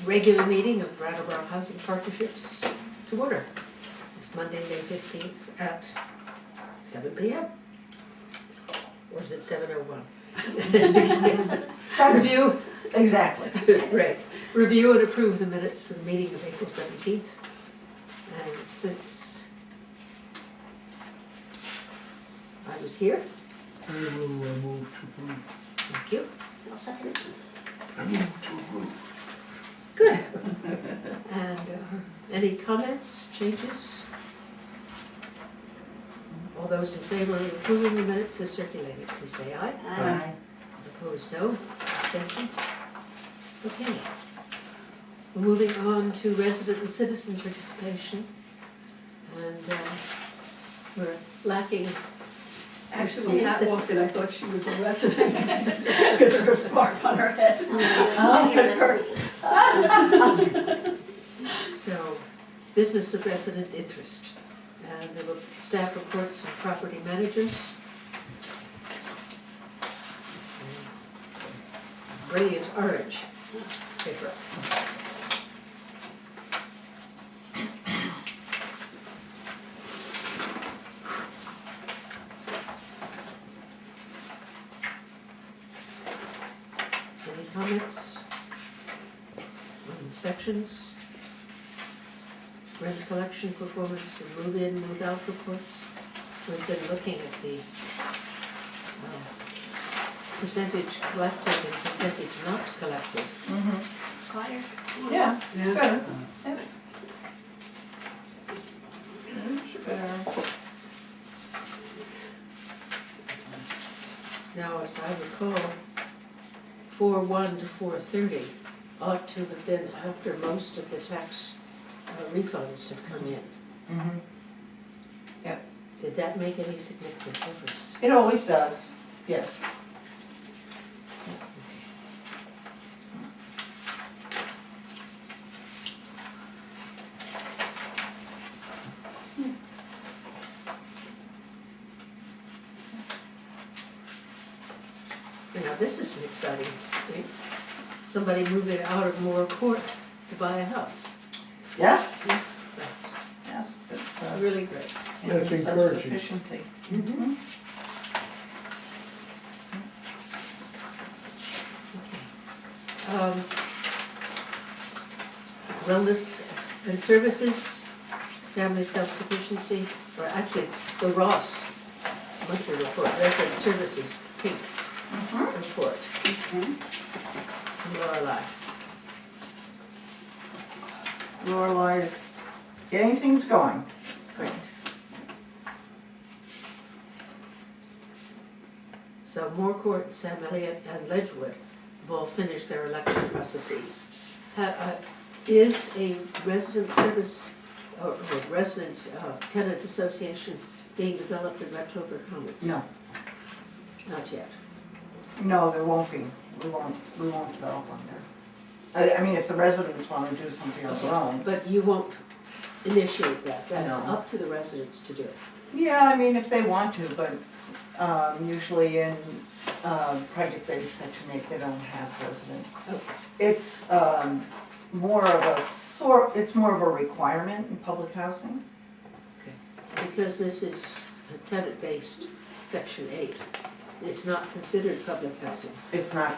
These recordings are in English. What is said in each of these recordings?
regular meeting of Brattleboro Housing Partnerships to order. It's Monday, May 15th at 7 p.m. Or is it 7:01? Review. Exactly. Right. Review and approve the minutes of the meeting of April 17th. And since I was here, I will move to approve. thank you. I'll second it. I move to approve. Good. And any comments, changes? All those in favor of approving the minutes as circulated, please say aye. Aye. Opposed, no. Abstentions? Okay. Moving on to resident and citizen participation. And we're lacking. Actually, when Pat walked in, I thought she was a resident because of her scarf on her head. At first. So, business of resident interest. And there were staff reports from property managers. Brilliant orange paper. Any comments on inspections? Rent collection performance, and move-in, move-out reports. We've been looking at the percentage collected and percentage not collected. Fire. Yeah, Yeah. better. Now, as I recall, 4/1 to 4/30 ought to have been after most of the tax refunds have come in. Mm-hmm. Yep. Did that make any significant difference? It always does, yes. Now, this is an exciting thing. Somebody moving out of Moore Court to buy a house. Yes, That's yes, it's really great. That's encouraging. self-sufficiency. Mm-hmm. Wellness and services, family self-sufficiency, or actually the Ross monthly report, resident services, pink report from Lorelei. Lorelei is getting things going. Great. So Moore Court, Sam Elliott, and Ledgewood have all finished their election processes. Is a resident service, or resident tenant association being developed in Brattleboro Housing? No, Not yet. no, there won't be. We won't develop on there. I mean, if the residents want to do something of their own. But you won't initiate that, that's No. up to the residents to do. Yeah, I mean, if they want to, but usually in project-based Section 8, they don't have resident. Okay. It's more of a requirement in public housing. Because this is a tenant-based Section 8, it's not considered public housing. It's not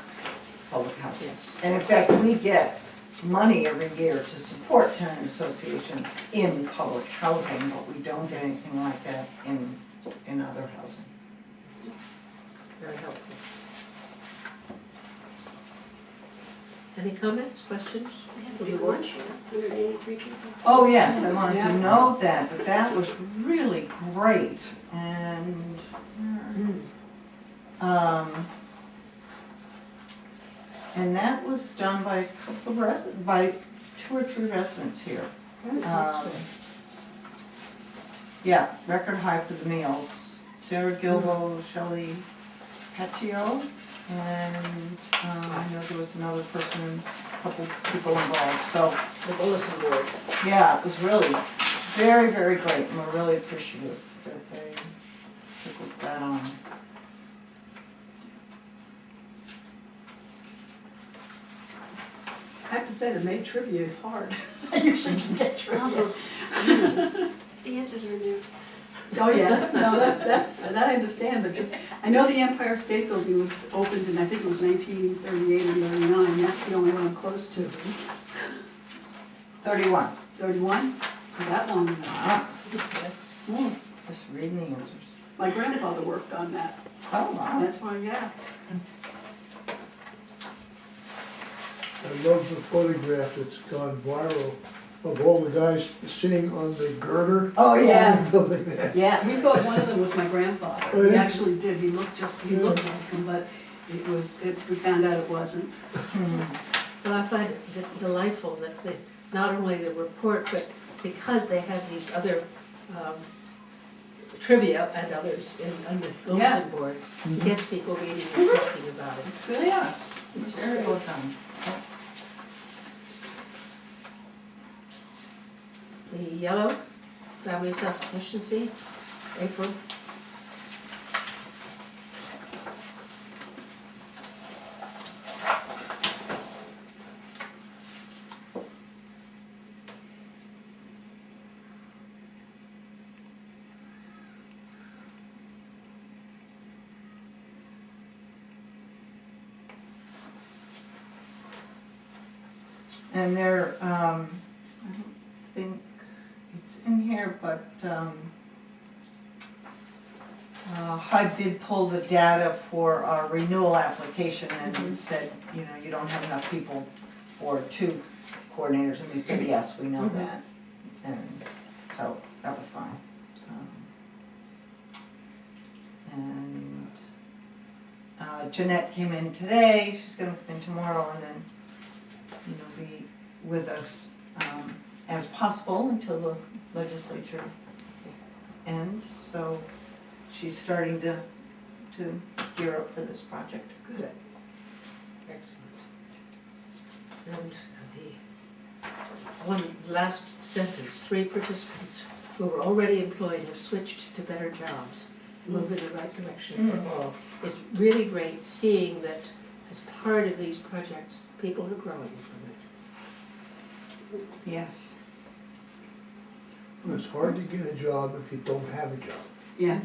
public housing. Yes. And in fact, we get money every year to support tenant associations in public housing, but we don't get anything like that in other housing. Very helpful. Any comments, questions? We had lunch, 183 people. Oh, yes, I wanted Yeah. to note that was really great, and, and that was done by a couple of by 2 or 3 residents here. That's good. Yeah, record high for the meals. Sarah Gilbo, Shelley Paccio, and I know there was another person, a couple people involved, so. The bulletin board. Yeah, it was really very, very great, and we're really appreciative that they took that on. I have to say, say, to make trivia is hard. I usually can get trivia. The answers are in there. Oh, yeah, no, that I understand, but just, I know the Empire State Building was opened in, I think it was 1938 or 39, that's the only one I'm close to. 31. 31? That long enough. Wow. Yes. Just reading the answers. My grandfather worked on that, Oh, wow. that's why, yeah. I love the photograph that's gone viral of all the guys sitting on the girder. Oh, yeah. Building that. Yeah, we thought one of them was my grandfather. Oh, He yeah? actually did, he looked like him, but we found out it wasn't. Well, I find it delightful that not only the report, but because they have these other trivia and others on the Yeah. bulletin board, gets people reading and talking about it. It's really nice. It's very well done. The yellow, family self-sufficiency, April. And there, I don't think it's in here, but HUD did pull the data for our renewal application and said, you know, you don't have enough people for 2 coordinators, and we said, yes, we know that. And so that was fine. And Jeanette came in today, she's gonna come in tomorrow, and then, you know, be with us as possible until the legislature ends. So she's starting to gear up for this project. Good. Excellent. And the one last sentence, 3 participants who were already employed have switched to better jobs, move in the right direction for all. It's really great seeing that as part of these projects, people are growing from it. Yes. It's hard to get a job if you don't have a job. Yeah.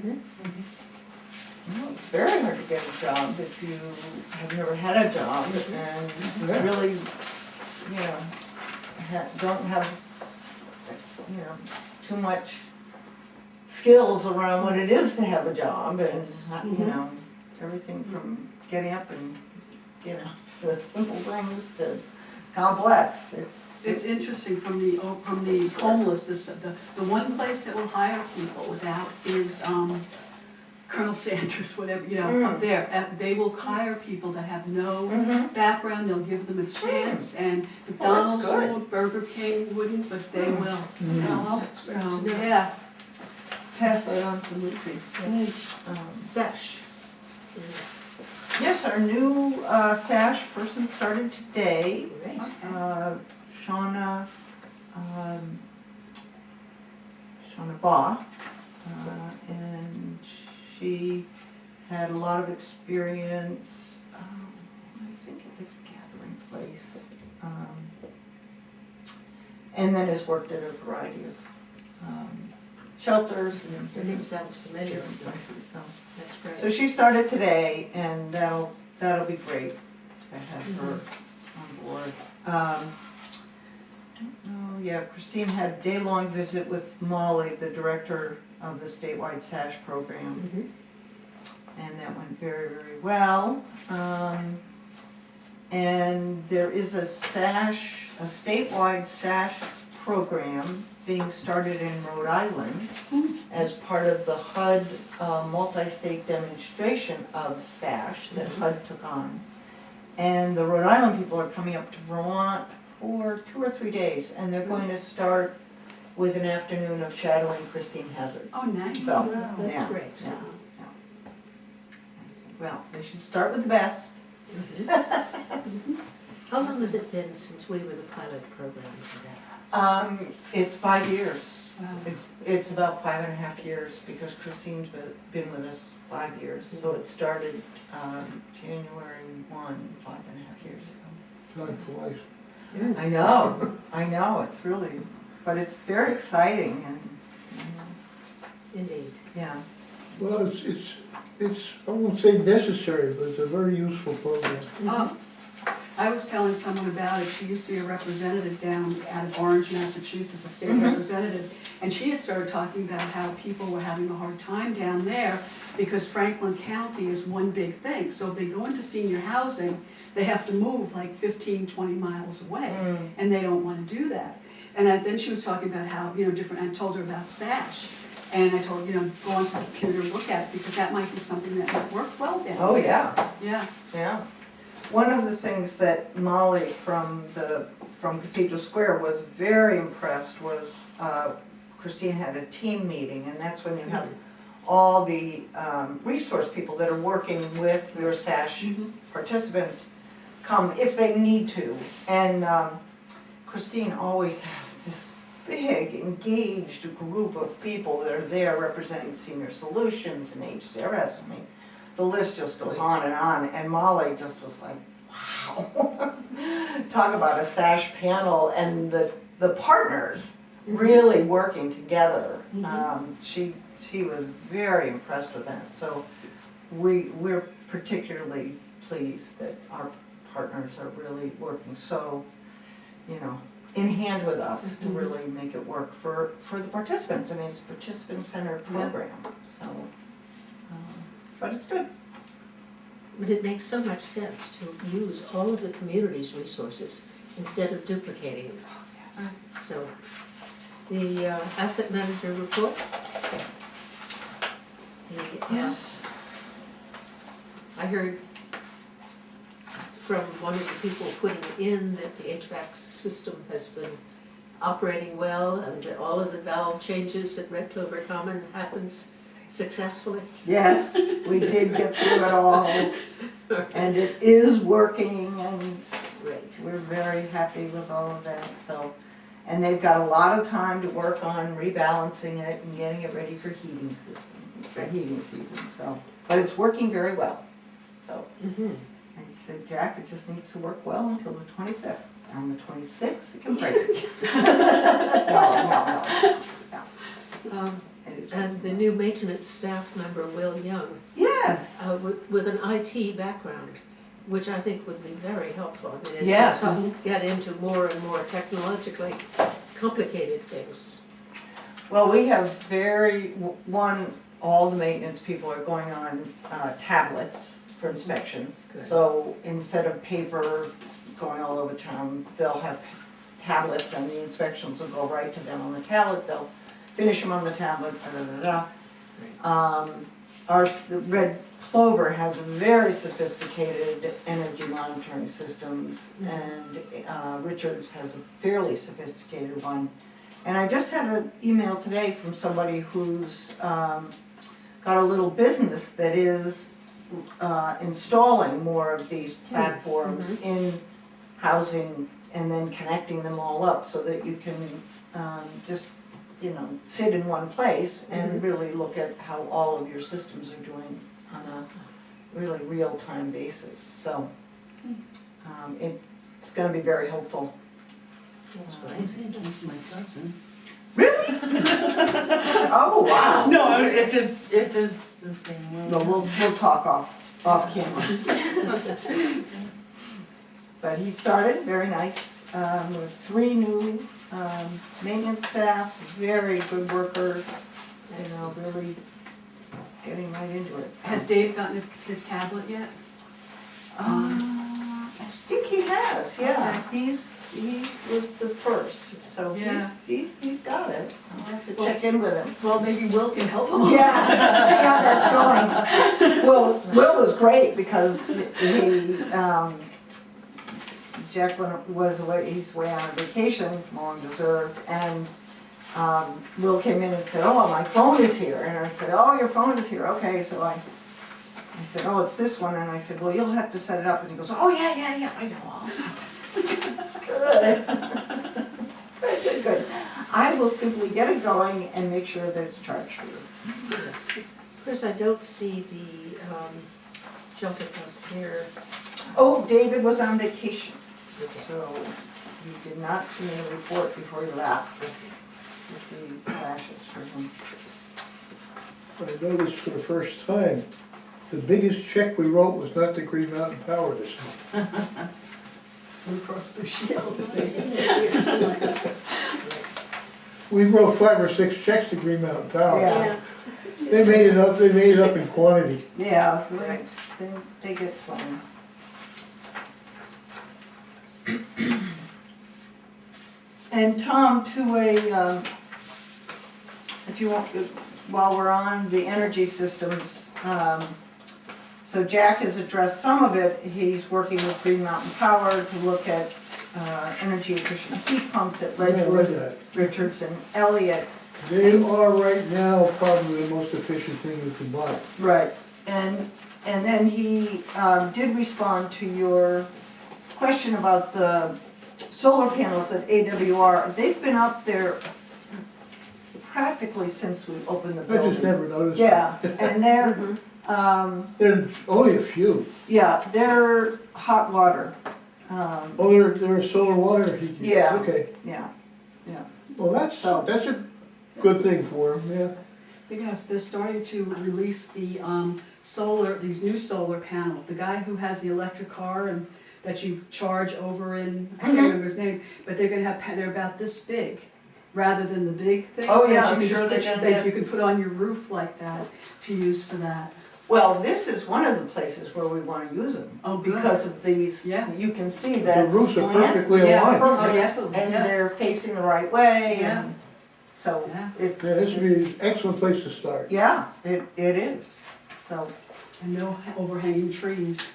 Well, it's very hard to get a job if you have never had a job and Yeah. really, you know, don't have, you know, too much skills around what it is to have a job and, you know, everything from getting up and, you know, the simple things to complex. It's interesting from the homeless, the one place that will hire people without is Colonel Sanders, whatever, you know, up there. They will hire people that have no background, they'll give them a chance, and McDonald's good. won't, Burger King wouldn't, but they will. That's great So, to know. yeah. Pass that on to Lucy. Sesh. Yes, our new SASH person started today. Shauna Baugh, and she had a lot of experience, I think it's a gathering place, and then has worked at a variety of shelters and Your name sounds familiar, different so places, so. that's great. So she started today, and that'll be great to have her on board. I don't know, yeah, Christine had a day-long visit with Molly, the director of the statewide SASH program, and that went very, very well. And there is a statewide SASH program being started in Rhode Island as part of the HUD multi-state demonstration of SASH that HUD took on. And the Rhode Island people are coming up to Vermont for 2 or 3 days, and they're going to start with an afternoon of shadowing Christine Hazard. Oh, nice. So, That's yeah, great. yeah, yeah. Well, they should start with the best. How long has it been since we were the pilot program for that? It's 5 years. Wow. It's about 5.5 years because Christine's been with us 5 years. So it started January 1, 5.5 years ago. Time flies. I know, it's really, but it's very exciting and, Indeed. yeah. Well, it's, I won't say necessary, but it's a very useful program. I was telling someone about it, she used to be a representative down out of Orange, Massachusetts, a state representative, and she had started talking about how people were having a hard time down there because Franklin County is one big thing, so if they go into senior housing, they have to move like 15, 20 miles away, and they don't want to do that. And then she was talking about how, different, I told her about SASH, and I told her, go onto the computer and look at it, because that might be something that might work well down there. Oh, yeah. Yeah. Yeah. One of the things that Molly from Cathedral Square was very impressed was, Christine had a team meeting, and that's when you have all the resource people that are working with your SASH participants come if they need to. And Christine always has this big, engaged group of people that are there representing Senior Solutions and HCRS. I mean, the list just goes on, and Molly just was like, wow. Talk about a SASH panel and the partners really working together. She was very impressed with that. So we're particularly pleased that our partners are really working so, in hand with us to really make it work for the participants. I mean, it's a participant-centered program, so, but it's good. But it makes so much sense to use all of the community's resources instead of duplicating them. So, the asset manager report. I heard from one of the people putting it in that the HVAC system has been operating well and that all of the valve changes at Red Clover Common happens successfully. Yes, we did get through it all, and it is working, and we're very happy with all of that, so. And they've got a lot of time to work on rebalancing it and getting it ready for heating season, so. But it's working very well, so. I said, Jack, it just needs to work well until the 25th. On the 26th, it can break. No. And the new maintenance staff member, Will Young, Yes. with an IT background, which I think would be very helpful. I mean, as Yes. we get into more and more technologically complicated things. Well, we have all the maintenance people are going on tablets for inspections. Good. So instead of paper going all over town, they'll have tablets and the inspections will go right to them on the tablet. They'll finish them on the tablet, Our Red Clover has very sophisticated energy monitoring systems, and Richards has a fairly sophisticated one. And I just had an email today from somebody who's got a little business that is installing more of these platforms in housing and then connecting them all up so that you can just sit in one place and really look at how all of your systems are doing on a really real-time basis. So it's going to be very helpful. That's great. He's my cousin. Really? Oh, wow. No, if it's the same one. Well, we'll talk off camera. But he started, very nice, with 3 new maintenance staff, very good workers, really getting right into it. So. Has Dave gotten his tablet yet? I think he has, yeah. Okay. He was the first, so Yeah. he's got it. I'll have to check in with him. Well, maybe Will can help him. Yeah, see how that's going. Well, Will was great because he, Jacqueline was away, he's away on a vacation, long deserved, and Will came in and said, oh, my phone is here. And I said, oh, your phone is here, okay. So I said, oh, it's this one. And I said, well, you'll have to set it up. And he goes, oh, yeah, I know. Good. Good. I will simply get it going and make sure that it's charged for you. Yes. Chris, I don't see the shelter house here. Oh, David was on vacation, so he did not submit a report before he left with the flashes for him. I noticed for the first time, the biggest check we wrote was not to Green Mountain Power this month. Across the shields, maybe. We wrote 5 or 6 checks to Green Mountain Power. Yeah. They made it up in quantity. Yeah, Right. they get fun. And Tom, to if you want, while we're on the energy systems, so Jack has addressed some of it. He's working with Green Mountain Power to look at energy efficient heat pumps at Yeah, I read Ledgewood, that. Richards, and Elliott. They are right now probably the most efficient thing you can buy. Right, and then he did respond to your question about the solar panels at AWR. They've been up there practically since we opened the I building. just never noticed. Yeah, and There's only a few. they're hot water. Oh, they're solar water heating. Yeah. Okay. Yeah, Well, that's a good thing for them, yeah. Because they're starting to release the these new solar panels. The guy who has the electric car and that you charge over in, I can't remember his name, but they're about this big, rather than the big things. Oh, yeah, that I'm you sure can they're just gonna that have- you can put on your roof like that to use for that. well, this is one of the places where we want to use them. Oh, good. Because of these, Yeah. you can see The that roofs are slant. perfectly Yeah, aligned. Oh, perfect. definitely, And yeah. they're facing the right way, Yeah. and so Yeah. it's, Yeah, this would be an excellent place to start. yeah, it is. So, And no overhanging trees.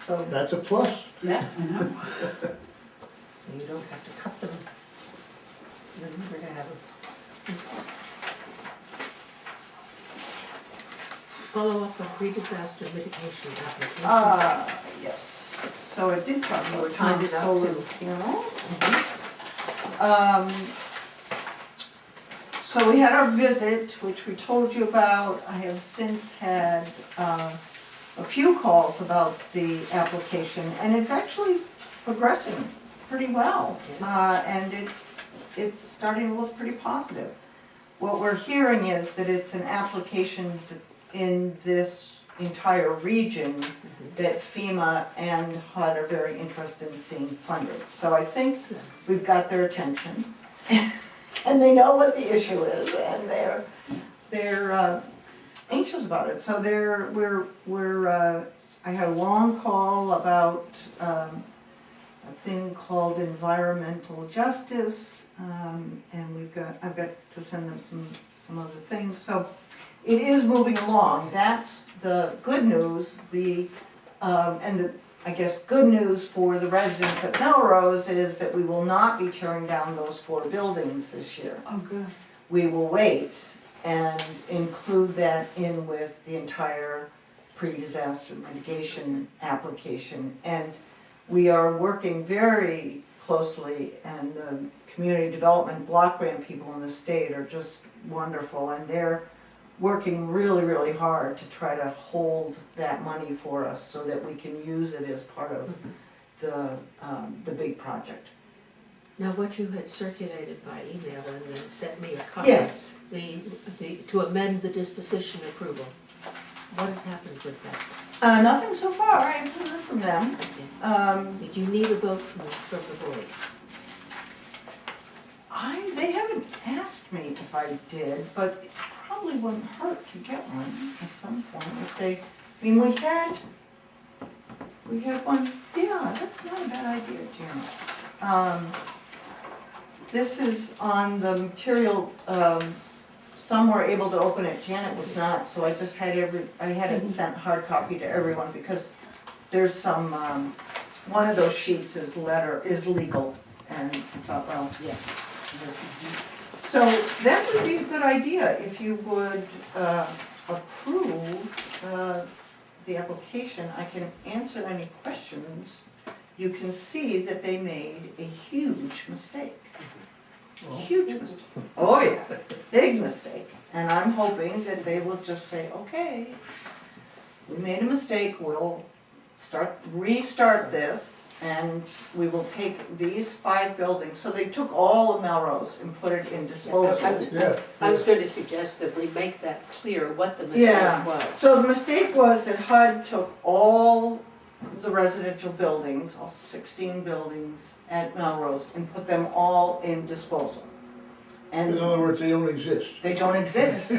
so, That's a plus. Yeah, I know. So you don't have to cut them. You're never gonna have a follow up on pre-disaster mitigation application. yes. So it did talk You were about timed it out solar too. panels. So we had our visit, which we told you about. I have since had a few calls about the application, and it's actually progressing pretty well. And it's starting to look pretty positive. What we're hearing is that it's an application in this entire region that FEMA and HUD are very interested in seeing funded. So I think we've got their attention, and they know what the issue is, and they're anxious about it. So I had a long call about a thing called environmental justice, and I've got to send them some other things. So it is moving along. That's the good news. I guess good news for the residents at Melrose is that we will not be tearing down those 4 buildings this year. Oh, good. We will wait and include that in with the entire pre-disaster mitigation application. And we are working very closely, and the community development block grant people in the state are just wonderful, and they're working really, really hard to try to hold that money for us so that we can use it as part of the big project. Now, what you had circulated by email and then sent me a copy. Yes. To amend the disposition approval. What has happened with that? Nothing so far. I haven't heard from them. Did you need a vote from the board? They haven't asked me if I did, but it probably wouldn't hurt to get one at some point if they, I mean, we had one, yeah, that's not a bad idea, Janet. This is on the material, some were able to open it, Janet was not, so I just had it sent hard copy to everyone because there's some, one of those sheets is legal, and I thought, well, Yes. so that would be a good idea if you would approve the application. I can answer any questions. You can see that they made a huge mistake. Huge mistake. Oh yeah, big mistake. And I'm hoping that they will just say, okay, we made a mistake, we'll restart this. And we will take these 5 buildings, so they took all of Melrose and put it in disposal. Yeah. I was going to suggest that we make that clear what the Yeah. mistake was. So the mistake was that HUD took all the residential buildings, all 16 buildings at Melrose, and put them all in disposal. In And other words, they don't exist. they don't exist.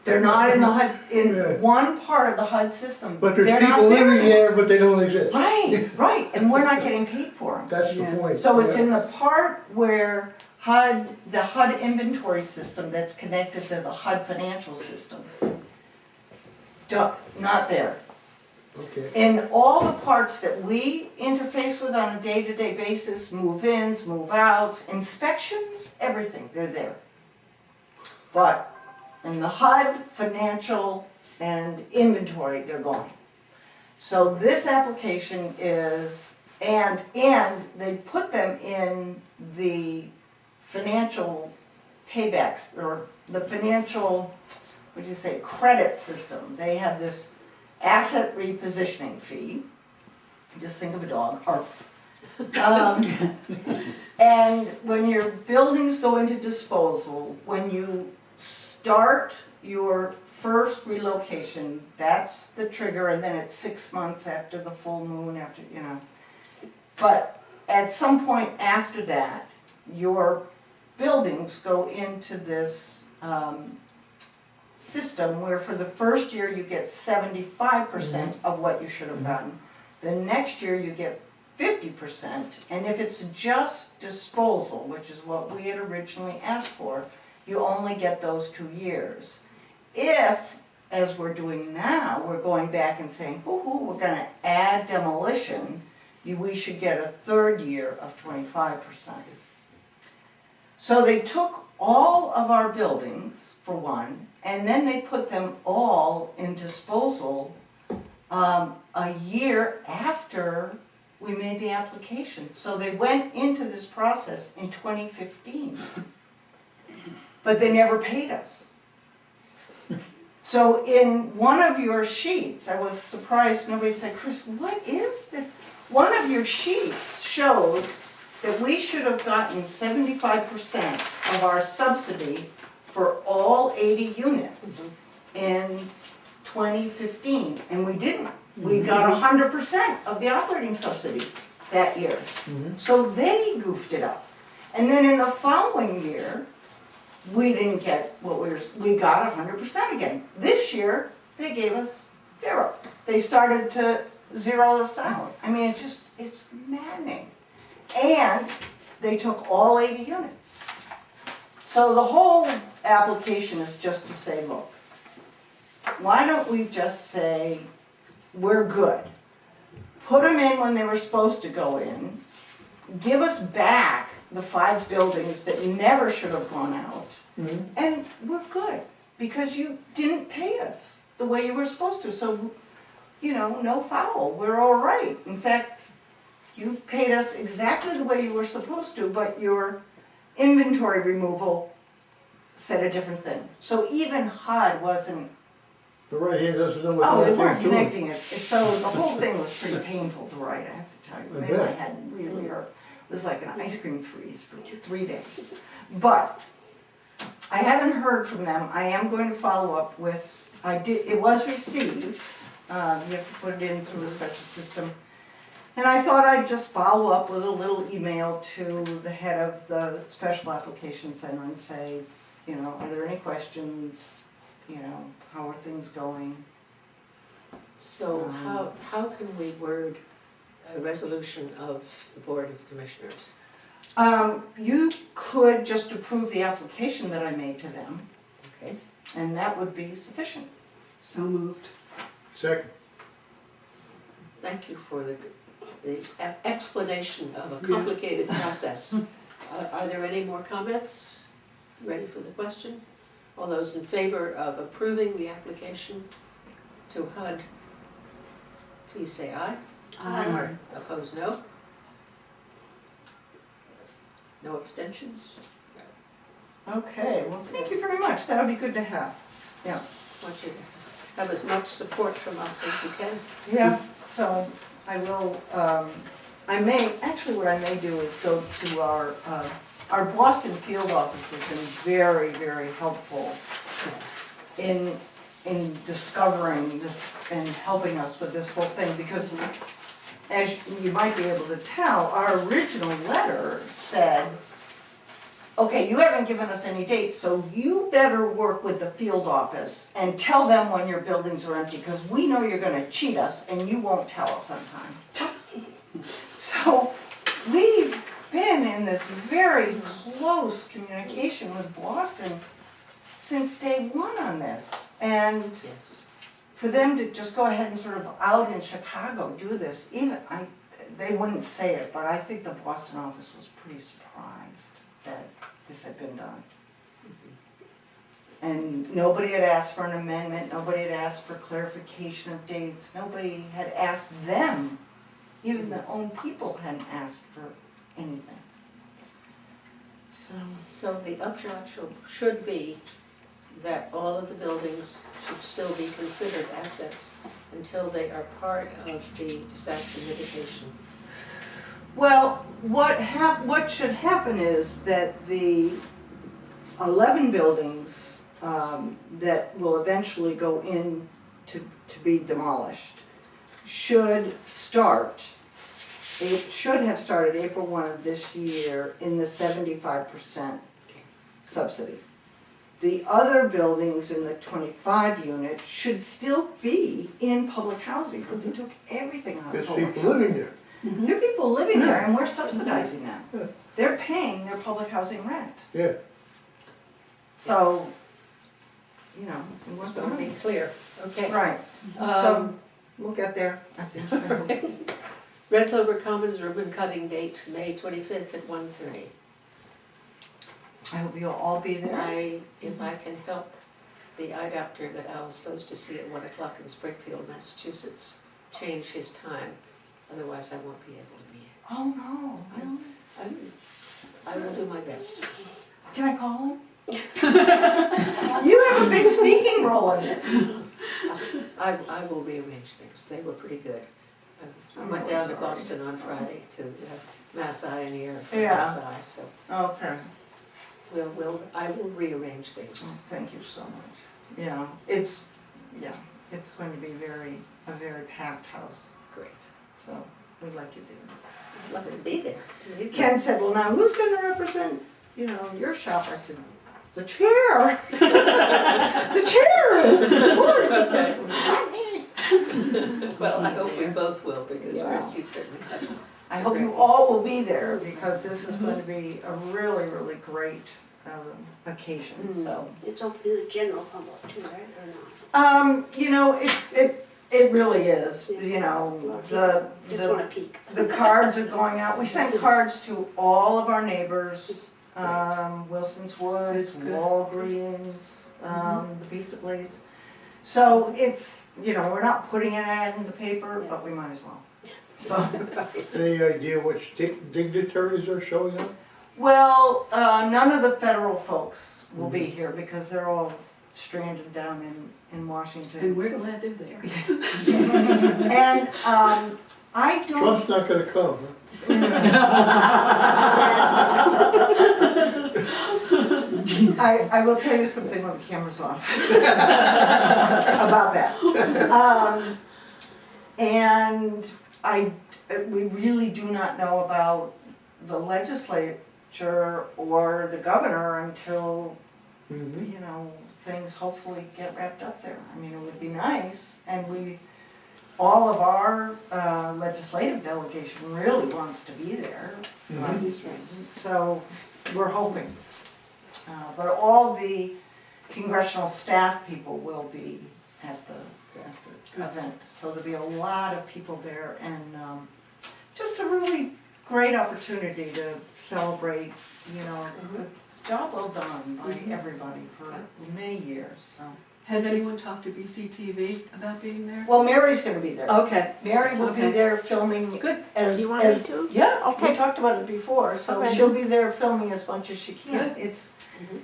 They're not in the HUD, Yeah. in one part of the HUD system. But there's They're not people there living anymore. there, but they don't exist. Right, right, and we're not getting paid for them. That's the Yeah. point. So it's in Yeah. the part where the HUD inventory system that's connected to the HUD financial system. Not there. Okay. In all the parts that we interface with on a day-to-day basis, move-ins, move-outs, inspections, everything, they're there. But in the HUD, financial, and inventory, they're gone. So this application is, and they put them in the financial paybacks, or the financial, what do you say, credit system. They have this asset repositioning fee. Just think of a dog, arf. And when your buildings go into disposal, when you start your first relocation, that's the trigger, and then it's 6 months after the full moon, after, you know. But at some point after that, your buildings go into this system where for the first year you get 75% of what you should have gotten. The next year you get 50%, and if it's just disposal, which is what we had originally asked for, you only get those 2 years. If, as we're doing now, we're going back and saying, hoo-hoo, we're gonna add demolition, we should get a third year of 25%. So they took all of our buildings, for one, and then they put them all in disposal a year after we made the application. So they went into this process in 2015, but they never paid us. So in one of your sheets, I was surprised, nobody said, Chris, what is this? One of your sheets shows that we should have gotten 75% of our subsidy for all 80 units in 2015, and we didn't. We got 100% of the operating subsidy that year. So they goofed it up. And then in the following year, we didn't get what we got 100% again. This year, they gave us 0. They started to zero us out. I mean, it's maddening. And they took all 80 units. So the whole application is just to say, look, why don't we just say, we're good. Put them in when they were supposed to go in. Give us back the 5 buildings that never should have gone out. And we're good, because you didn't pay us the way you were supposed to. So, you know, no foul, we're all right. In fact, you paid us exactly the way you were supposed to, but your inventory removal said a different thing. So even HUD wasn't, The right hand doesn't know what oh, the they weren't left hand's doing. connecting it. So the whole thing was pretty painful to write, I have to tell you. I Man, my bet. head really hurt. It was like an ice cream freeze for 3 days. But I haven't heard from them. I am going to follow up with, it was received. You have to put it in through a special system. And I thought I'd just follow up with a little email to the head of the Special Application Center and say, you know, are there any questions? You know, how are things going? So how can we word a resolution of the Board of Commissioners? You could just approve the application that I made to them, Okay. and that would be sufficient. So moved. Second. Thank you for the explanation of a complicated process. Are there any more comments? Ready for the question? All those in favor of approving the application to HUD, please say aye. Aye. Opposed, no? No abstentions? Okay, well, thank you very much. That'll be good to have. Yeah. I want you to have as much support from us as you can. Yeah. So I will what I may do is go to our Boston field office has been very, very helpful in discovering this and helping us with this whole thing, because as you might be able to tell, our original letter said, okay, you haven't given us any dates, so you better work with the field office and tell them when your buildings are empty, because we know you're gonna cheat us and you won't tell us on time. So we've been in this very close communication with Boston since day one on this. And Yes. for them to just go ahead and sort of out in Chicago do this, they wouldn't say it, but I think the Boston office was pretty surprised that this had been done. And nobody had asked for an amendment, nobody had asked for clarification of dates, nobody had asked them, even their own people hadn't asked for anything. So the upshot should be that all of the buildings should still be considered assets until they are part of the disaster mitigation. Well, what should happen is that the 11 buildings that will eventually go in to be demolished should have started April 1 of this year in the 75% subsidy. The other buildings in the 25 unit should still be in public housing, but they took everything out of There's public people housing. living there. There are people living there and we're subsidizing them. They're paying their public housing rent. Yeah. So, we Just want want to be to clear, okay. Right, so we'll get there, I think. Red Clover Commons ribbon cutting date, May 25th at 1:30. I hope you'll all be there. If I can help the eye doctor that Al is supposed to see at 1 o'clock in Springfield, Massachusetts, change his time, otherwise I won't be able to be here. Oh, no. I will do my best. Can I call him? You have a big speaking role in this. I will rearrange things, they were pretty good. I I'm went really down to sorry. Boston on Friday to Mass Eye and Ear for Yeah. Mass Eye, so Okay, I will rearrange things. well, thank you so much. Yeah, it's going to be a very packed house, Great. so we'd like you there. I'd love to be there. Ken said, well, now who's gonna represent, your shop? I said, the chair. The chair is, of course. Okay. Not me. Well, I hope we both will, because Yeah. Chris, you certainly have. I hope you all will be there, because this is going to be a really, really great occasion, so. It's open to the general public too, right, or not? It really is, Just wanna peek. the cards are going out. We sent cards to all of our neighbors, Wilson's Woods, That's good. Walgreens, the pizza place. So it's, we're not putting an ad in the paper, but we might as well. So, Any idea which dignitaries are showing up? well, none of the federal folks will be here because they're all stranded down in Washington. And we're glad they're there. And I don't. Trump's not gonna come, I will tell you something when the camera's off about that. And we really do not know about the legislature or the governor until, huh? things hopefully get wrapped up there. I mean, it would be nice, and all of our legislative delegation really wants to be there for obvious reasons, so we're hoping. But all the congressional staff people will be at the event, so there'll be a lot of people there, and just a really great opportunity to celebrate, a job well done by everybody for many years, so. Has anyone talked to BCTV about being there? Well, Mary's gonna be there. Okay. Mary will be Okay. there filming. Good. As, You want me as, to? yeah, we Okay. talked about it before, so Okay. she'll be there filming as much as she can. Good. It's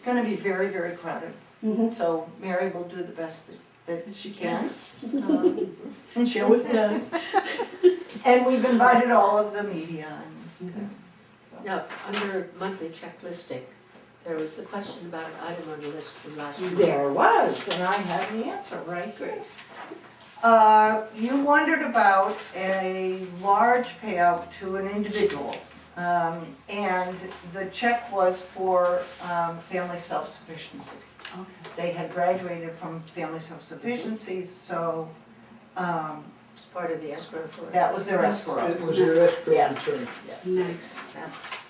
gonna be very, very crowded, Mm-hmm. so Mary will do the best that that She can. can. She always does. And we've invited all of the media and. Now, under monthly checklisting, there was the question about an item on the list from last week. There was, and I have the answer, right? Great. You wondered about a large payout to an individual, and the check was for family self-sufficiency. Okay. They had graduated from family self-sufficiency, so It's part of the escrow for it. that was their escrow. It was your escrow Yes. concern. Nice.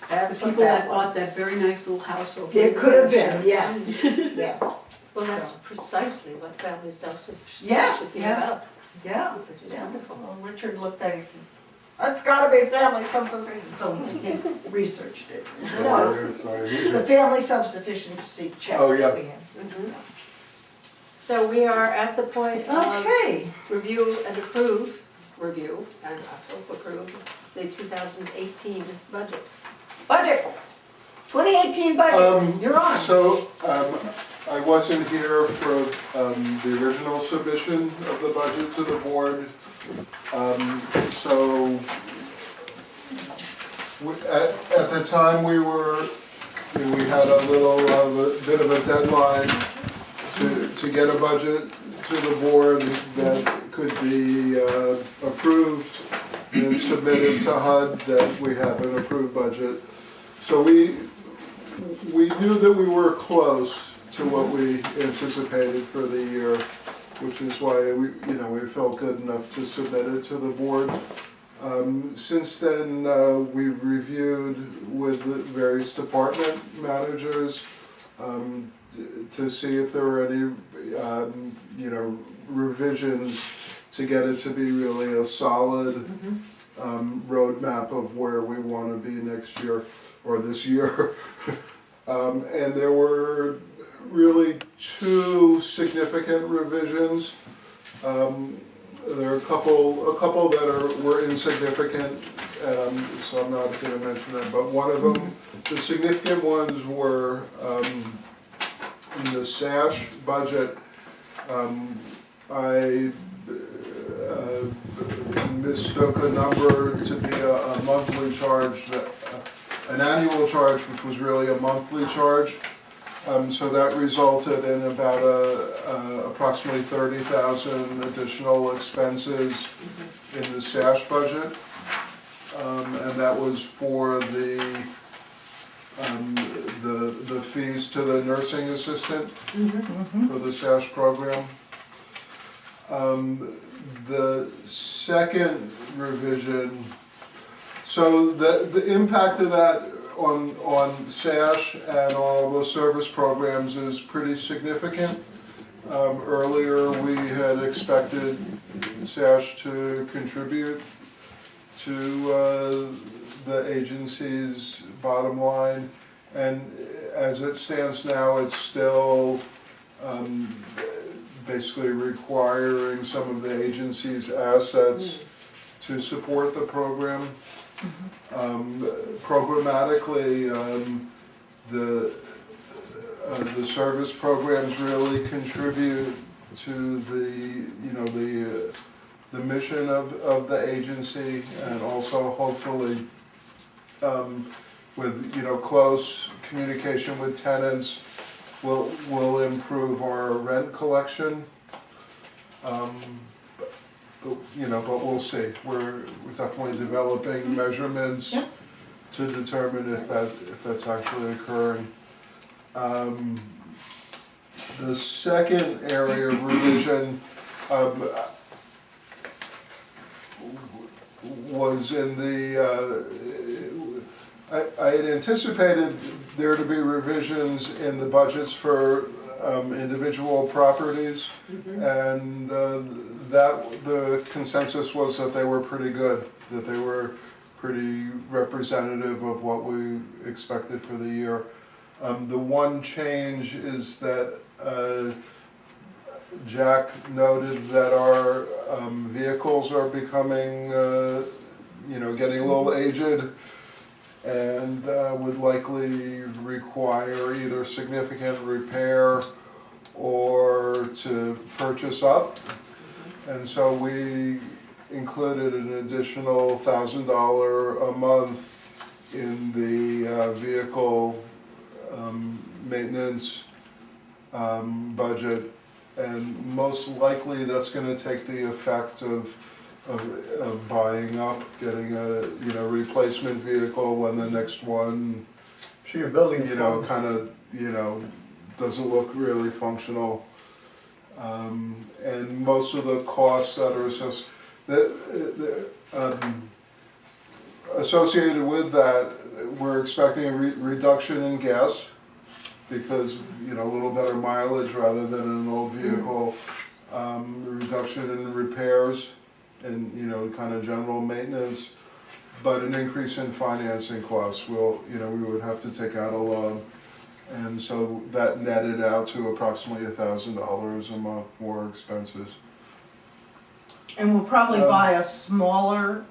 That's The what people that that bought was. that very nice little house over. It in could have Hampshire. been, yes, yes, Well, that's precisely what family self-sufficiency Yeah, should be yeah. about, yeah. which is Yeah. wonderful. Well, Richard looked at it, and said, that's gotta be family self-sufficiency, so he researched it. Sorry. The family self-sufficiency check Oh, yeah. that we had. So we are at the point of Okay, review and approve the 2018 budget. budget, 2018 budget, you're on. So, I wasn't here for the original submission of the budget to the board. So, at the time we had a bit of a deadline to get a budget to the board that could be approved and submitted to HUD, that we have an approved budget. So we knew that we were close to what we anticipated for the year, which is why we felt good enough to submit it to the board. Since then, we've reviewed with the various department managers to see if there were any, revisions to get it to be really a solid roadmap of where we want to be next year or this year. And there were really two significant revisions. There are a couple that were insignificant, so I'm not going to mention them. But one of them, the significant ones were in the SASH budget. I mistook a number to be a monthly charge, an annual charge, which was really a monthly charge. So that resulted in about approximately 30,000 additional expenses in the SASH budget. And that was for the fees to the nursing assistant for the SASH program. The second revision, so the impact of that on SASH and all the service programs is pretty significant. Earlier we had expected SASH to contribute to the agency's bottom line, and as it stands now, it's still basically requiring some of the agency's assets to support the program. Programmatically, the service programs really contribute to the mission of the agency, and also hopefully with close communication with tenants will improve our rent collection. But we'll see. We're definitely developing measurements to determine if that's actually occurring. The second area of revision was in the. I had anticipated there to be revisions in the budgets for individual properties, and the consensus was that they were pretty good, that they were pretty representative of what we expected for the year. The one change is that Jack noted that our vehicles are becoming, getting a little aged, and would likely require either significant repair or to purchase up. And so we included an additional $1,000 a month in the vehicle maintenance budget. And most likely that's gonna take the effect of buying up, getting a, replacement vehicle when the next one, So you're building a fund. kinda, doesn't look really functional. And most of the costs that are associated with that, we're expecting a reduction in gas, because, a little better mileage rather than an old vehicle. Reduction in repairs and, kind of general maintenance, but an increase in financing costs. We would have to take out a loan. And so that netted out to approximately $1,000 a month more expenses. And we'll probably buy a smaller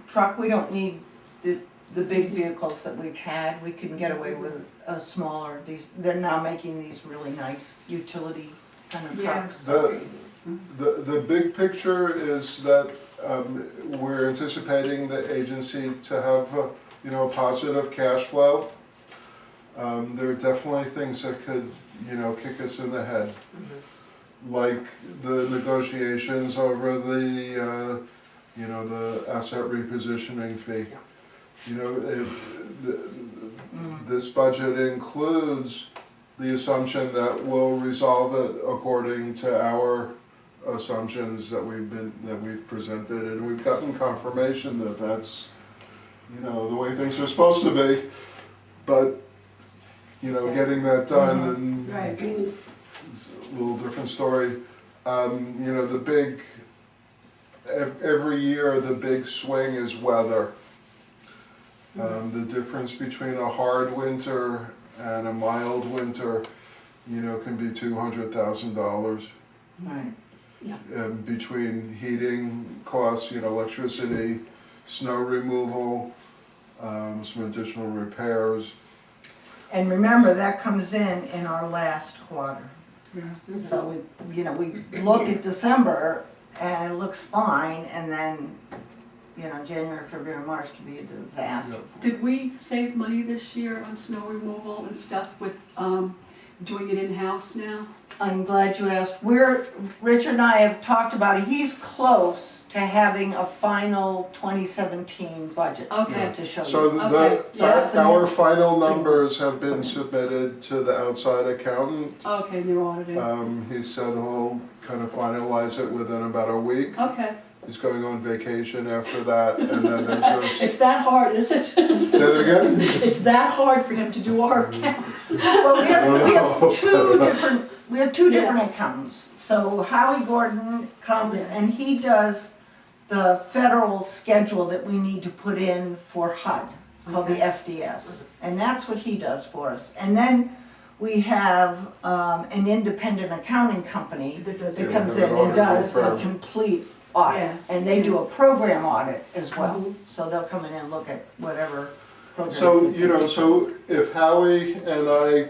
truck. We don't need the big vehicles that we've had. We can get away with a smaller, they're now making these really nice utility kind of Yeah. trucks. The big picture is that we're anticipating the agency to have, positive cash flow. There are definitely things that could, kick us in the head. Like the negotiations over the asset repositioning fee. This budget includes the assumption that we'll resolve it according to our assumptions that we've presented, and we've gotten confirmation that that's, the way things are supposed to be. But, getting that done and Right. it's a little different story. The big, every year the big swing is weather. The difference between a hard winter and a mild winter, can be $200,000. Right. Between heating costs, electricity, snow removal, some additional repairs. And remember, that comes in our last quarter. So we look at December and it looks fine, and then, January, February, March can be a disaster. Did we save money this year on snow removal and stuff with doing it in-house now? I'm glad you asked. Richard and I have talked about it. He's close to having a final 2017 budget Okay. to show So you. Okay. Yeah. our final numbers have been submitted to the outside accountant. Okay, they're audited. He said he'll kind of finalize it within about a week. Okay. He's going on vacation after that, and then there's just, It's that hard, is it? say that again? It's that hard for him to do our accounts. Well, we have two different accountants. So Howie Gordon comes and he does the federal schedule that we need to put in for HUD, called the FDS. And that's what he does for us. And then we have an independent accounting company That does that it. comes Yeah, in an and does auditing a firm. complete audit. Yeah. And they do a program audit as well. Mhm. So they'll come in and look at whatever program. So, so if Howie and I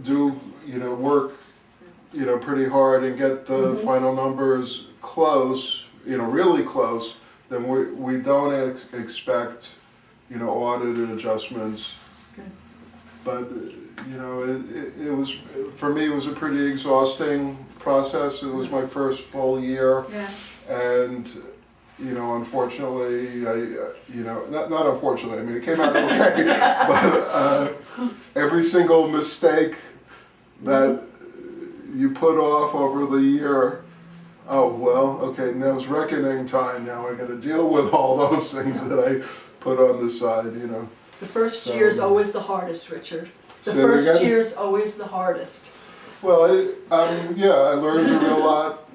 do, work, pretty hard and get the final numbers close, really close, then we don't expect, audited adjustments. Good. But, it was, for me, it was a pretty exhausting process. It was my first full year. Yeah. And, unfortunately, not unfortunately, I mean, it came out okay, but every single mistake that you put off over the year, oh, well, okay, now it's reckoning time, now I gotta deal with all those things that I put on the side, The first So- year's always the hardest, Richard. The Say that first again? year's always the hardest. Well, I learned a real lot,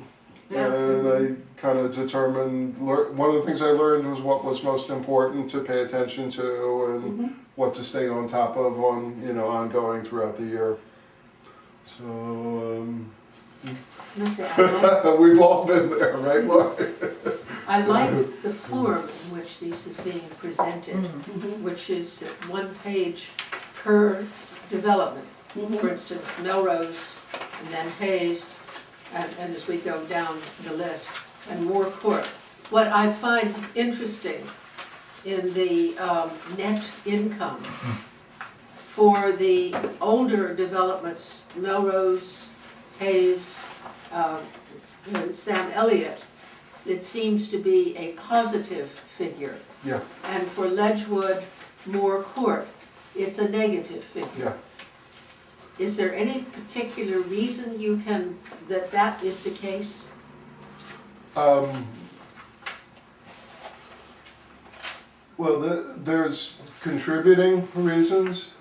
Yeah. and I kind of determined, one of the things I learned was what was most important to pay attention to, and what to stay on top of ongoing throughout the year. So, Must say, I we've all been there, right, Laura? like the form in which this is being presented, Mhm. which is one page per development. For instance, Melrose, and then Hayes, and as we go down the list, and Moore Court. What I find interesting in the net income for the older developments, Melrose, Hayes, and Sam Elliott, it seems to be a positive figure. Yeah, And for Ledgewood, Moore Court, it's a negative figure. yeah. Is there any particular reason you can, that is the case? Well, there's contributing reasons.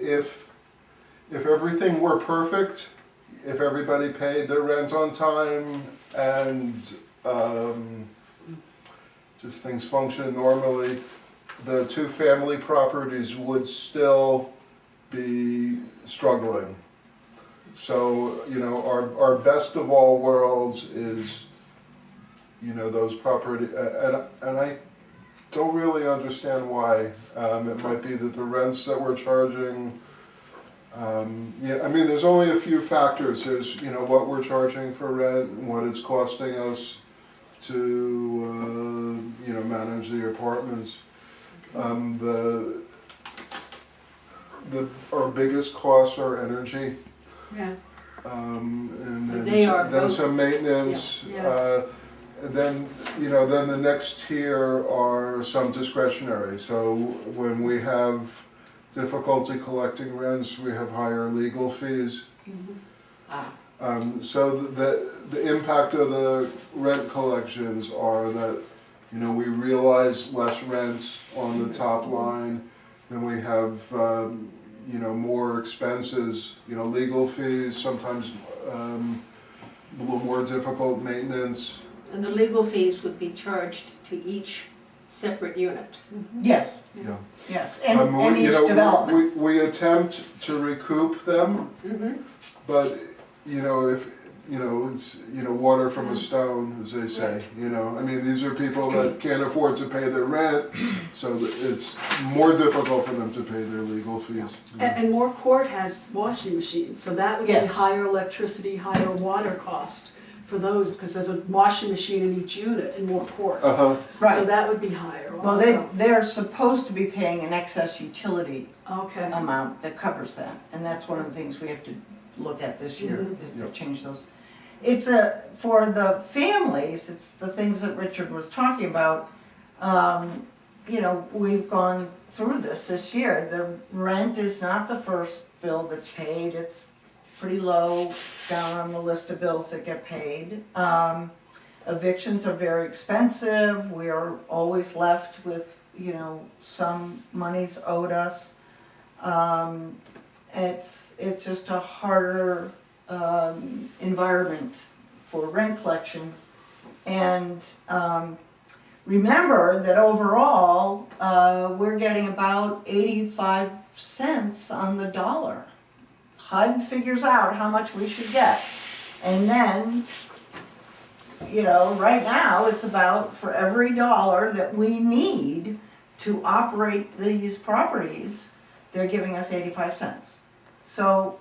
If everything were perfect, if everybody paid their rent on time and just things function normally, the two family properties would still be struggling. So, you know, our best of all worlds is, you know, those property, and I don't really understand why. It might be that the rents that we're charging, yeah, I mean, there's only a few factors. There's, you know, what we're charging for rent and what it's costing us to, you know, manage the apartments. Our biggest costs are energy. Yeah. And They are then both- some maintenance. Yeah. And then, you know, then the next tier are some discretionary. So when we have difficulty collecting rents, we have higher legal fees. Ah, So the impact of the rent collections are that, you know, we realize less rents on the top line, then we have, you know, more expenses, you know, legal fees, sometimes a little more difficult maintenance. and the legal fees would be charged to each separate unit. Yes, Yeah. yes, You and each know, development. we attempt to recoup them, but, you know, if, you know, it's, you know, water from a stone, as they say, you know. I mean, these are people that can't afford to pay their rent, so it's more difficult for them to pay their legal fees. And Moore Court has washing machines, so that would be Yes. higher electricity, higher water cost for those, because there's a washing machine in each unit in Moore Court. Uh-huh, So Right, that would be higher well, also. they're supposed to be paying an excess utility Okay. amount that covers that, and that's one of the things we have to look at this year, is to Yep. change those. It's for the families, it's the things that Richard was talking about. You know, we've gone through this year. The rent is not the first bill that's paid, it's pretty low down on the list of bills that get paid. Evictions are very expensive, we are always left with, you know, some monies owed us. It's just a harder environment for rent collection. And remember that overall, we're getting about 85 cents on the dollar. HUD figures out how much we should get. And then, you know, right now, it's about for every dollar that we need to operate these properties, they're giving us 85 cents. So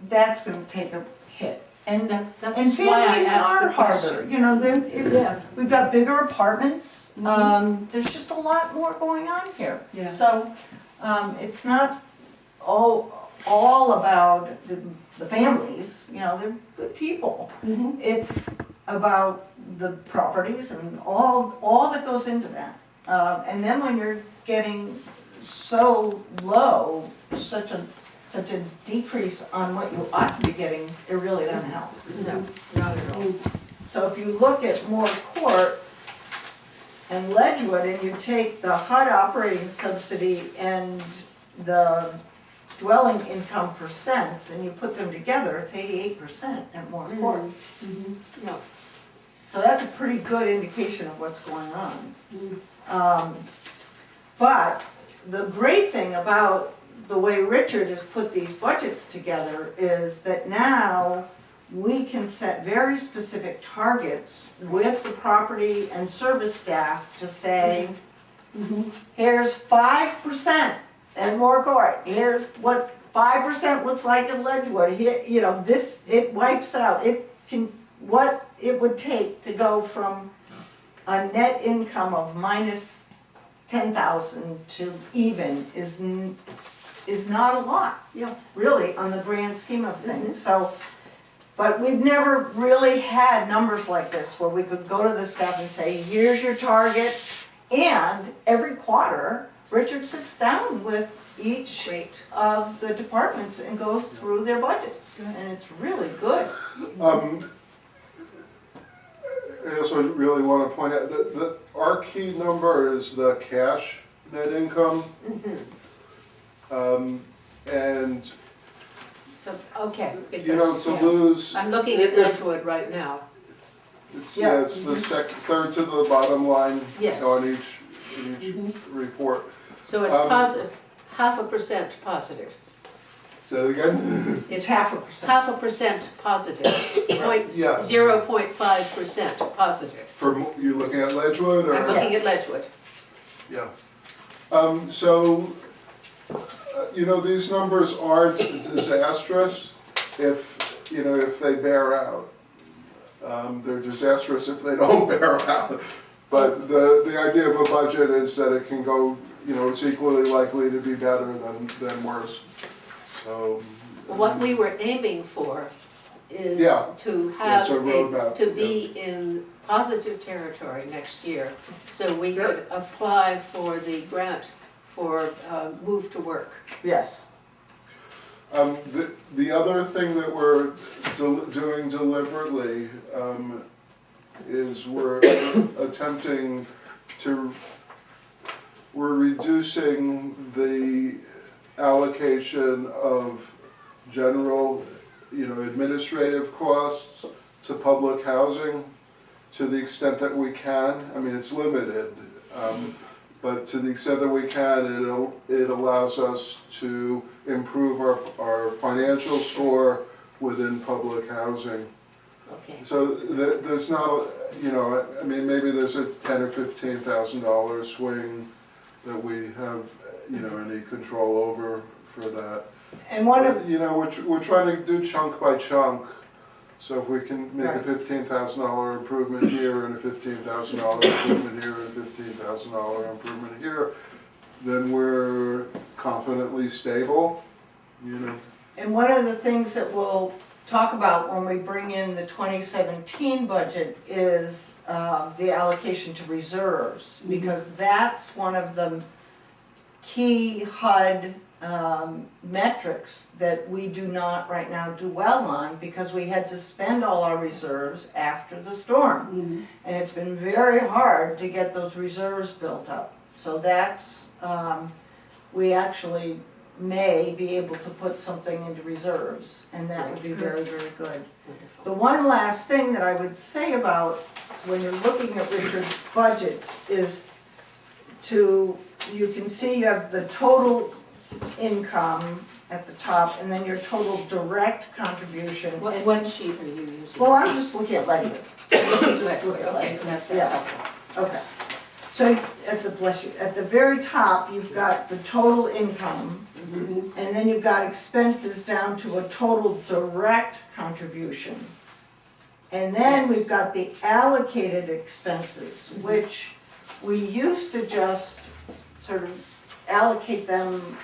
that's gonna take a hit. And That's and why I families asked the are harder, question. you know, Yeah. we've got bigger apartments, there's just a lot more going on here. Yeah. So, it's not all about the families, you know, they're good people. It's about the properties and all that goes into that. And then when you're getting so low, such a decrease on what you ought to be getting, it really doesn't help. No, not at all. So if you look at Moore Court and Ledgewood, and you take the HUD operating subsidy and the dwelling income percents, and you put them together, it's 88% at Moore Court. Yeah. So that's a pretty good indication of what's going on. But the great thing about the way Richard has put these budgets together is that now we can set very specific targets with the property and service staff to say, here's 5% in Moore Court, here's what 5% looks like in Ledgewood, here, you know, this, it wipes out, it can, what it would take to go from a net income of minus 10,000 to even is not a lot. Yeah. Really, on the grand scheme of things, so, but we've never really had numbers like this where we could go to the staff and say, here's your target, and every quarter, Richard sits down with each Great. of the departments and goes through their budgets, and it's really good. I also really want to point out that our key number is the cash net income. And, So, okay, you know, because to lose, I'm looking at Ledgewood right now. yeah, it's the third to the bottom line Yes. on in each report. So it's positive, 0.5% positive. Say it again? It's 0.5%. 0.5% positive, Yeah. 0.5% positive. You looking at Ledgewood or? I'm looking at Ledgewood. Yeah. So, you know, these numbers aren't disastrous if, you know, if they bear out. They're disastrous if they don't bear out. But the idea of a budget is that it can go, you know, it's equally likely to be better than worse. So. What we were aiming for is Yeah, to have it's a roadmap, to be in positive territory next year, so we could apply for the grant for move to work. Yes. The other thing that we're doing deliberately is we're attempting to, we're reducing the allocation of general, you know, administrative costs to public housing to the extent that we can. I mean, it's limited, but to the extent that we can, it allows us to improve our financial score within public housing. Okay. So there's not, you know, I mean, maybe there's a $10,000 or $15,000 swing that we have, you know, any control over for that. And one of, You know, we're trying to do chunk by chunk. So if we can make a Right. $15,000 improvement here and a $15,000 improvement here and a $15,000 improvement here, then we're confidently stable, you know. and one of the things that we'll talk about when we bring in the 2017 budget is the allocation to reserves, because that's one of the key HUD metrics that we do not right now do well on, because we had to spend all our reserves after the storm. And it's been very hard to get those reserves built up. So that's, we actually may be able to put something into reserves, and that would be very, very good. The one last thing that I would say about when you're looking at Richard's budgets is you can see you have the total income at the top, and then your total direct contribution. What sheet are you using? Well, I'm just looking at Ledgewood. Just look at Okay, Ledgewood. that's Yeah. helpful. Okay. So bless you, at the very top, you've got the total income, and then you've got expenses down to a total direct contribution. And then we've got the allocated expenses, which we used to just sort of allocate them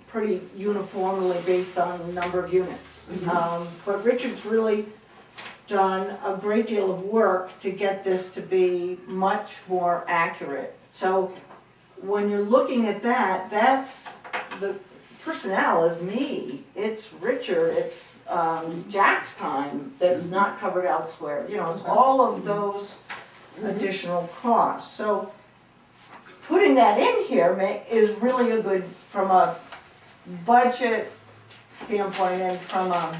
pretty uniformly based on the number of units. But Richard's really done a great deal of work to get this to be much more accurate. So when you're looking at that, that's the personnel is me, it's Richard, it's Jack's time that's not covered elsewhere. You know, it's all of those additional costs. So putting that in here is really a good, from a budget standpoint and from a,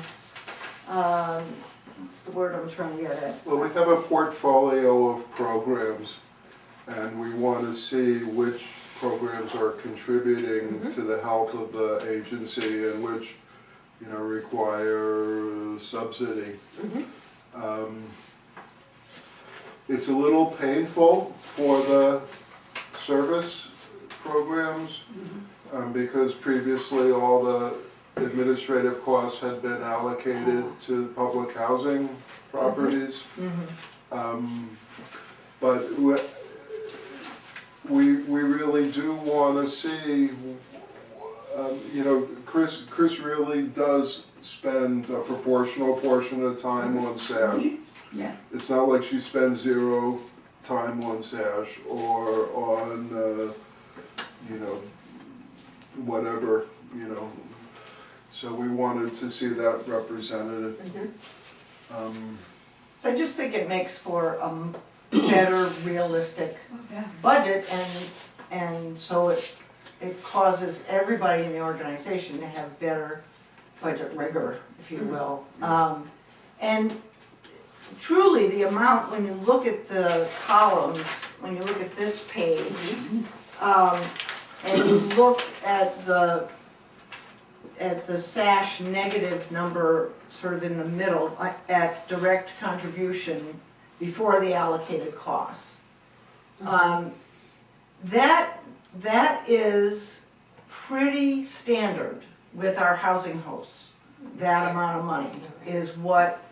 what's the word I'm trying to get at? Well, we have a portfolio of programs, and we want to see which programs are contributing to the health of the agency and which, you know, require subsidy. It's a little painful for the service programs, because previously all the administrative costs had been allocated to public housing properties. But we really do want to see, you know, Chris really does spend a proportional portion of time on SASH. Yeah. It's not like she spends zero time on SASH or on, you know, whatever, you know. So we wanted to see that represented. I just think it makes for a better, realistic Yeah. budget, and so it causes everybody in the organization to have better budget rigor, if you will. And truly, the amount, when you look at the columns, when you look at this page, and you look at the SASH negative number sort of in the middle, at direct contribution before the allocated costs. That is pretty standard with our housing hosts. That amount of money is what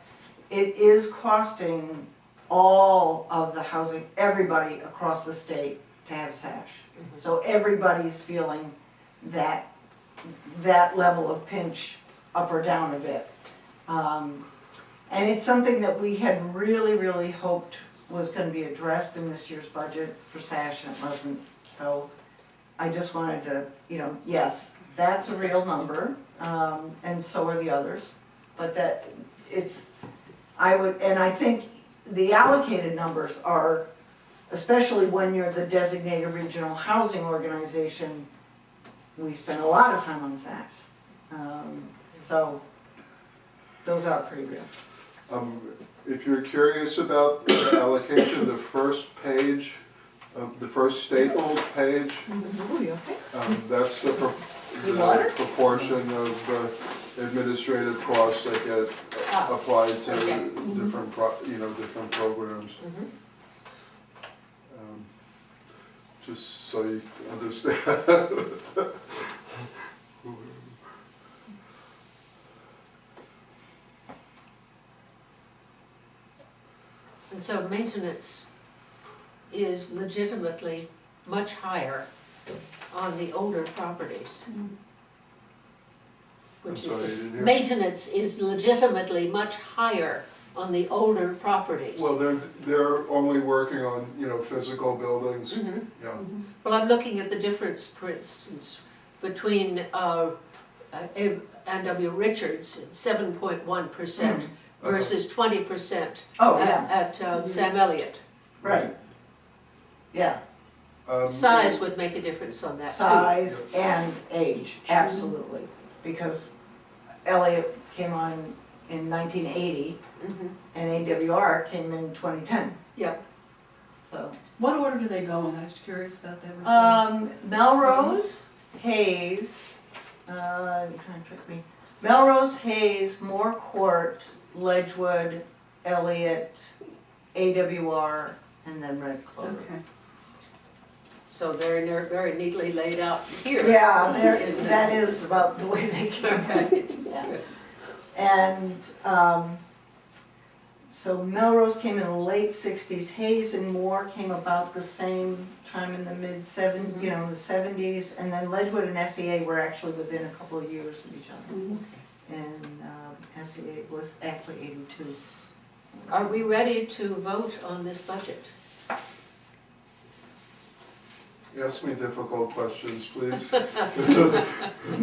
it is costing all of the housing, everybody across the state to have SASH. So everybody's feeling that level of pinch up or down a bit. And it's something that we had really hoped was going to be addressed in this year's budget for SASH, and it wasn't. So I just wanted to, you know, yes, that's a real number, and so are the others, but that it's, I think the allocated numbers are, especially when you're the designated regional housing organization, we spend a lot of time on SASH. So those are pretty real. If you're curious about the allocation, the first page, the first stapled page, that's the proportion of administrative costs that get applied to different different programs. Just so you understand. And so maintenance is legitimately much higher on the older properties. I'm Which sorry, I is, didn't hear. maintenance is legitimately much higher on the older properties. Well, they're only working on, you know, physical buildings. Yeah. Well, I'm looking at the difference, for instance, between N.W. Richards, 7.1% versus 20% Oh, yeah, at Sam Elliott. right. Yeah, Size would make a difference on that too. size and age, absolutely. Because Elliott came on in 1980 and AWR came in 2010, Yep. so. What order do they go in? I was curious about that. Melrose, Hayes, you're trying to trick me. Melrose, Hayes, Moore Court, Ledgewood, Elliott, AWR, and then Red Clover. Okay. So they're very neatly laid out here. Yeah, that is about the way they came Right. Yeah. And so Melrose came in the late 60s, Hayes and Moore came about the same time in the mid-70s, you know, the 70s, and then Ledgewood and SEA were actually within a couple of years of each other. And SEA was actually 82. Are we ready to vote on this budget? Ask me difficult questions, please. No, you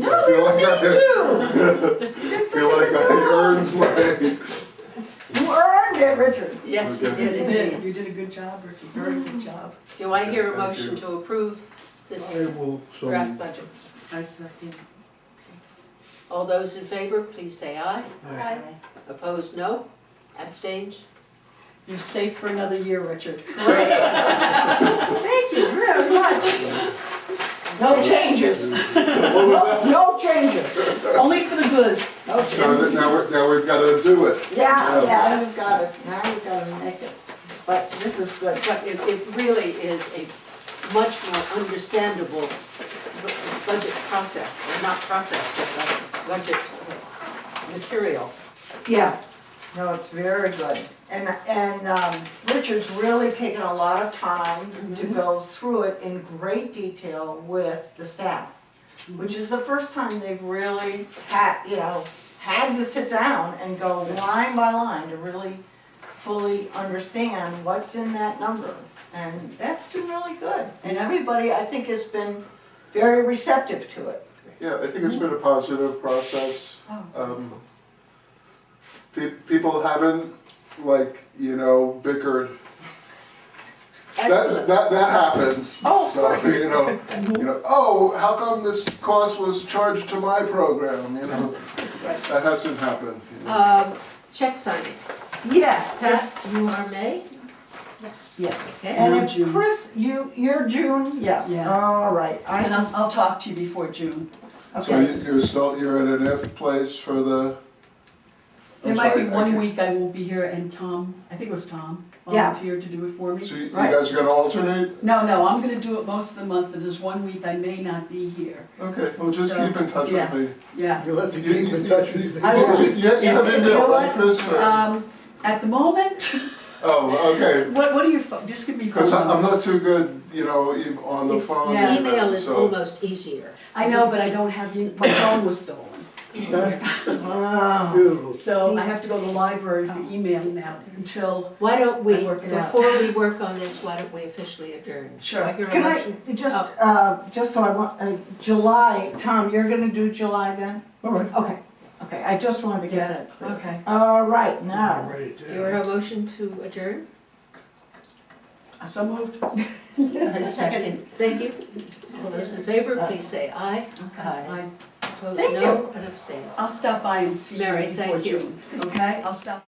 don't need to! I feel like I earned my. You earned it, Richard. Yes, you Okay. did You did, indeed. you did a good job, Richard, very good job. Do I hear a Thank motion you. to approve this I will, so, draft budget? I second. All those in favor, please say aye. Aye. Opposed, no. Abstained? You're safe for another year, Richard. Thank you very much. No changes. What was that? No changes. Only for the good. No changes. Now we've got to do it. Yeah, Yes. we've got it. Now we've got to make it. But this is good. But it really is a much more understandable budget process, or not process, but budget material. Yeah, no, it's very good. And Richard's really taken a lot of time to go through it in great detail with the staff, which is the first time they've really had to sit down and go line by line to really fully understand what's in that number. And that's been really good. And everybody, I think, has been very receptive to it. Yeah, I think it's been a positive process. People haven't, bickered. Excellent. That happens. Oh, of So, course. oh, how come this cost was charged to my program, Right. That hasn't happened. Check signing. Yes, Pat, you are May? Yes. yes. Okay. And I'm if June. Chris, you're June, yes, Yeah. all right. And I'll talk to you before June. So Okay, you're at an F place for the. There I'm might be sorry, one okay. week I won't be here, and Tom, I think it was Tom, Yeah. volunteered to do it for So me. you Right. guys are gonna alternate? No, I'm gonna do it most of the month, but there's one week I may not be here. Okay, well, just So, keep in touch yeah. with me. Yeah. You'll have to keep in touch with me. I will keep- You have You know email, what? right, Chris? or- At the moment, Oh, okay, what are your, just give me phone because I'm not numbers. too good, on the It's- phone. Yeah. either, Email is so- almost easier. I know, but I don't have, my phone was stolen. oh, Beautiful. So I have to go to the library for email now until, Why don't we, I work it out. before we work on this, why don't we officially adjourn? Sure. Do I hear a can motion? I, just so I want, July, Tom, you're gonna do July then? All right. Okay, I just wanted to get that clear. okay. All right, I'm now, ready Do you hear a motion to adjourn? So moved. Second. Thank you. All those in favor, please say aye. I- Opposed, Thank no, and abstained. I'll stop by and see you Mary, before thank you. June, okay? I'll stop.